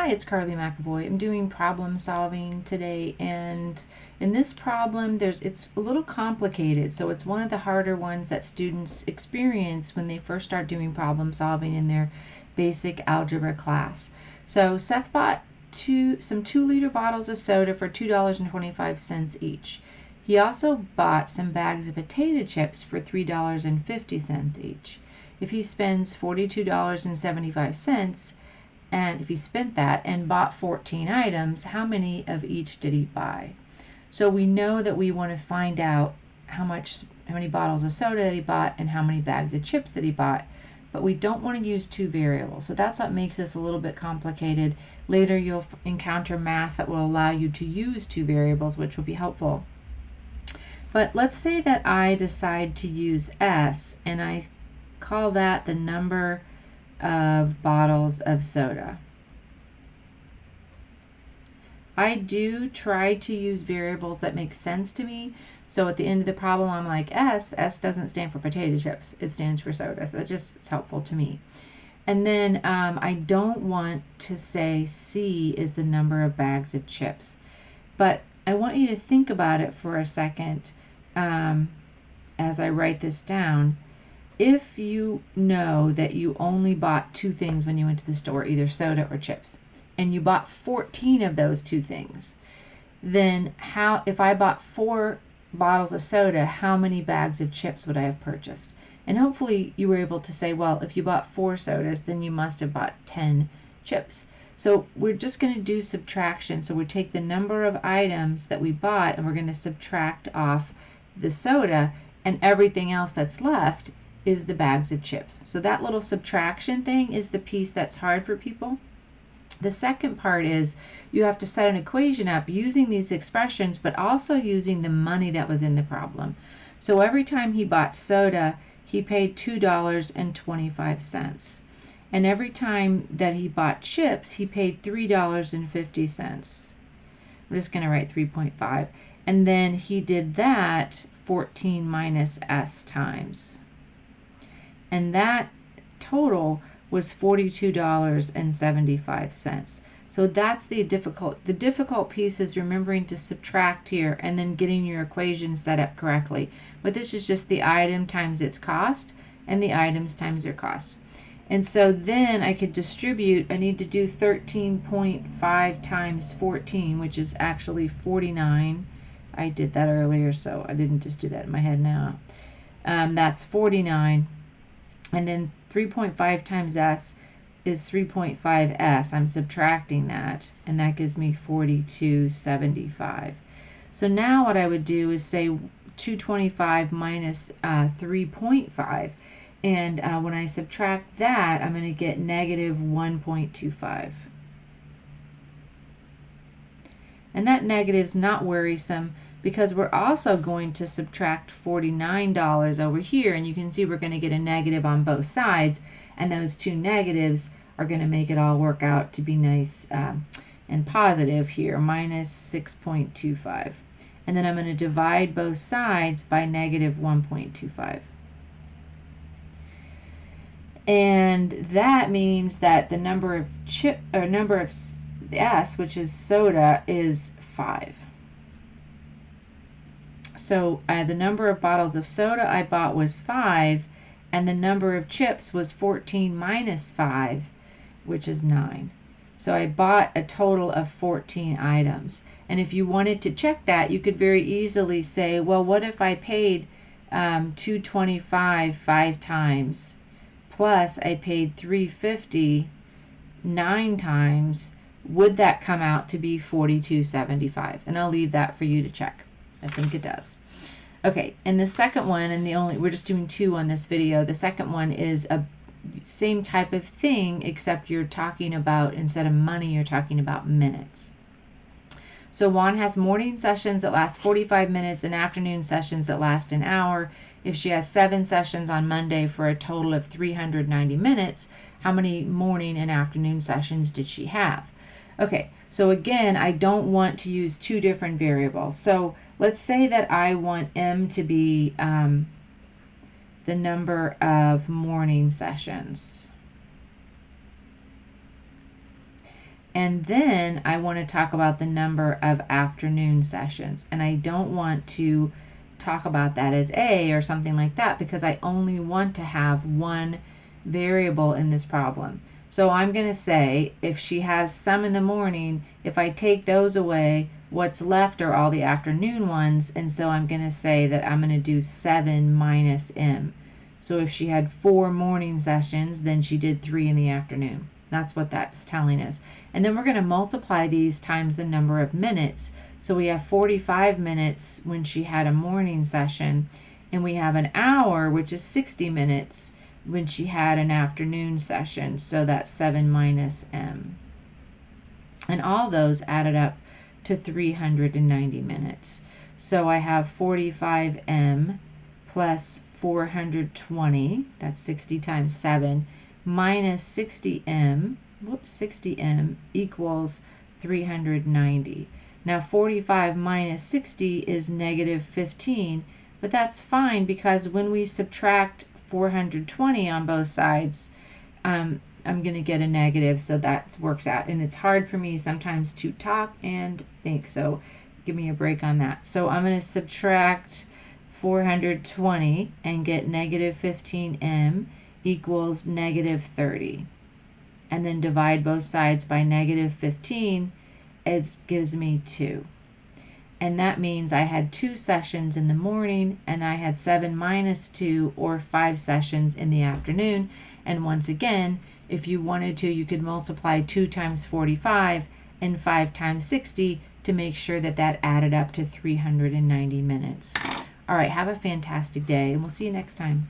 Hi, it's Carly McAvoy. I'm doing problem solving today, and in this problem it's a little complicated, so it's one of the harder ones that students experience when they first start doing problem solving in their basic algebra class. So Seth bought some 2-liter bottles of soda for $2.25 each. He also bought some bags of potato chips for $3.50 each. If he spends $42.75, and if he spent that and bought 14 items, how many of each did he buy? So we know that we want to find out how many bottles of soda that he bought and how many bags of chips that he bought, but we don't want to use two variables. So that's what makes this a little bit complicated. Later you'll encounter math that will allow you to use two variables, which will be helpful. But let's say that I decide to use S, and I call that the number of bottles of soda. I do try to use variables that make sense to me. So at the end of the problem, I'm like, S doesn't stand for potato chips. It stands for soda. So it's helpful to me. And then I don't want to say C is the number of bags of chips. But I want you to think about it for a second as I write this down. If you know that you only bought two things when you went to the store, either soda or chips, and you bought 14 of those two things, then if I bought 4 bottles of soda, how many bags of chips would I have purchased? And hopefully you were able to say, well, if you bought 4 sodas, then you must have bought 10 chips. So we're just going to do subtraction. So we take the number of items that we bought and we're going to subtract off the soda, and everything else that's left is the bags of chips. So that little subtraction thing is the piece that's hard for people. The second part is you have to set an equation up using these expressions, but also using the money that was in the problem. So every time he bought soda, he paid $2.25. And every time that he bought chips, he paid $3.50. We're just going to write 3.5. And then he did that 14 minus S times. And that total was $42.75. So that's the difficult piece is remembering to subtract here and then getting your equation set up correctly. But this is just the item times its cost and the items times their cost. And so then I could distribute, I need to do 13.5 times 14, which is actually 49. I did that earlier, so I didn't just do that in my head now. That's 49. And then 3.5 times S is 3.5S. I'm subtracting that, and that gives me 42.75. So now what I would do is say 225 minus 3.5. And when I subtract that, I'm going to get negative 1.25. And that negative is not worrisome because we're also going to subtract $49 over here, and you can see we're going to get a negative on both sides, and those two negatives are going to make it all work out to be nice and positive here, minus 6.25. And then I'm going to divide both sides by negative 1.25. And that means that the number of S, which is soda, is 5. So the number of bottles of soda I bought was 5, and the number of chips was 14 minus 5, which is 9. So I bought a total of 14 items. And if you wanted to check that, you could very easily say, well, what if I paid $2.25 5 times, plus I paid $3.50 9 times? Would that come out to be $42.75? And I'll leave that for you to check. I think it does. Okay, and the second one, and we're just doing 2 on this video. The second one is a same type of thing, except you're talking about, instead of money, you're talking about minutes. So Juan has morning sessions that last 45 minutes and afternoon sessions that last an hour. If she has 7 sessions on Monday for a total of 390 minutes, how many morning and afternoon sessions did she have? Okay, so again, I don't want to use 2 different variables. So let's say that I want M to be the number of morning sessions. And then I want to talk about the number of afternoon sessions. And I don't want to talk about that as A or something like that because I only want to have one variable in this problem. So I'm going to say if she has some in the morning, if I take those away, what's left are all the afternoon ones. And so I'm going to say that I'm going to do 7 minus M. So if she had 4 morning sessions, then she did 3 in the afternoon. That's what that's telling us. And then we're going to multiply these times the number of minutes. So we have 45 minutes when she had a morning session, and we have an hour, which is 60 minutes, when she had an afternoon session. So that's 7 minus M. And all those added up to 390 minutes. So I have 45M plus 420, that's 60 times 7, minus 60M equals 390. Now 45 minus 60 is negative 15, but that's fine because when we subtract 420 on both sides, I'm going to get a negative, so that works out. And it's hard for me sometimes to talk and think, so give me a break on that. So I'm going to subtract 420 and get negative 15M equals negative 30. And then divide both sides by negative 15, it gives me 2. And that means I had 2 sessions in the morning, and I had 7 minus 2, or 5 sessions in the afternoon. And once again, if you wanted to, you could multiply 2 times 45 and 5 times 60 to make sure that that added up to 390 minutes. All right, have a fantastic day, and we'll see you next time.